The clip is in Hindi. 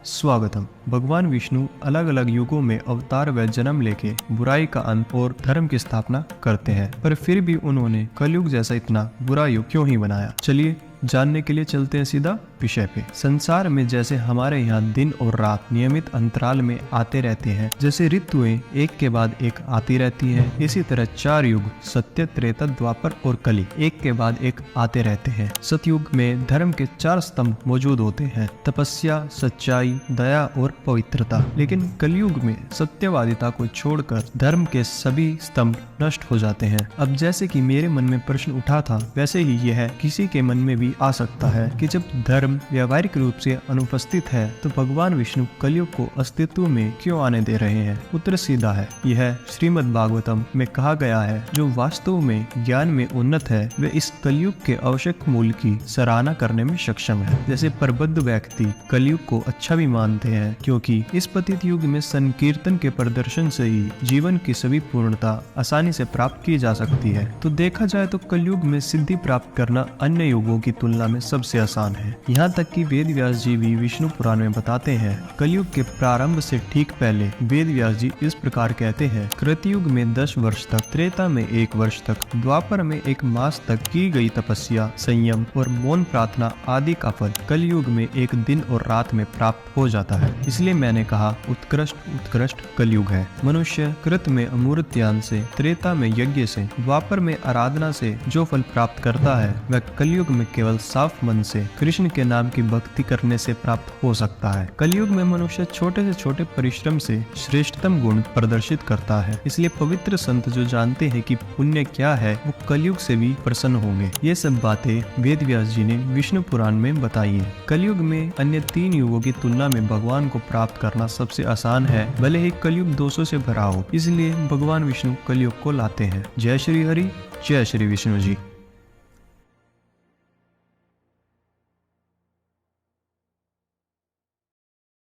स्वागतम। भगवान विष्णु अलग अलग युगों में अवतार व जन्म लेके बुराई का अंत और धर्म की स्थापना करते हैं, पर फिर भी उन्होंने कलयुग जैसा इतना बुरा युग क्यों ही बनाया। चलिए जानने के लिए चलते हैं सीधा विषय पे। संसार में जैसे हमारे यहाँ दिन और रात नियमित अंतराल में आते रहते हैं, जैसे ऋतुएं एक के बाद एक आती रहती हैं, इसी तरह चार युग सत्य, त्रेता, द्वापर और कली एक के बाद एक आते रहते हैं। सतयुग में धर्म के चार स्तंभ मौजूद होते हैं, तपस्या, सच्चाई, दया और पवित्रता। लेकिन कलयुग में सत्यवादिता को छोड़कर धर्म के सभी स्तंभ नष्ट हो जाते हैं। अब जैसे कि मेरे मन में प्रश्न उठा था, वैसे ही यह किसी के मन में भी आ सकता है कि जब धर्म व्यावहारिक रूप से अनुपस्थित है तो भगवान विष्णु कलयुग को अस्तित्व में क्यों आने दे रहे हैं। उत्तर सीधा है, यह श्रीमद् भागवतम में कहा गया है। जो वास्तव में ज्ञान में उन्नत है वे इस कलयुग के आवश्यक मूल्य की सराहना करने में सक्षम है। जैसे प्रबुद्ध व्यक्ति कलयुग को अच्छा भी मानते हैं, क्योंकि इस पतित युग में संकीर्तन के प्रदर्शन से ही जीवन की सभी पूर्णता आसानी से प्राप्त की जा सकती है। तो देखा जाए तो कलयुग में सिद्धि प्राप्त करना अन्य युगों की तुलना में सबसे आसान है। यहाँ तक कि वेद व्यास जी भी विष्णु पुराण में बताते हैं, कलयुग के प्रारंभ से ठीक पहले वेद व्यास जी इस प्रकार कहते हैं, कृतयुग में 10 वर्ष तक, त्रेता में 1 वर्ष तक, द्वापर में 1 मास तक की गई तपस्या, संयम और मौन प्रार्थना आदि का फल कलयुग में 1 दिन और रात में प्राप्त हो जाता है। इसलिए मैंने कहा उत्कृष्ट कलयुग है। मनुष्य कृत में अमूर्त ज्ञान से, त्रेता में यज्ञ से, द्वापर में आराधना से जो फल प्राप्त करता है वह कलयुग में केवल साफ मन से कृष्ण के नाम की भक्ति करने से प्राप्त हो सकता है। कलयुग में मनुष्य छोटे से छोटे परिश्रम से श्रेष्ठतम गुण प्रदर्शित करता है। इसलिए पवित्र संत जो जानते हैं कि पुण्य क्या है वो कलयुग से भी प्रसन्न होंगे। ये सब बातें वेद व्यास जी ने विष्णु पुराण में बताई है। कलयुग में अन्य 3 युगों की तुलना में भगवान को प्राप्त करना सबसे आसान है, भले ही कलयुग दोषों से भरा हो। इसलिए भगवान विष्णु कलयुग को लाते हैं। जय श्री हरि, जय श्री विष्णु जी।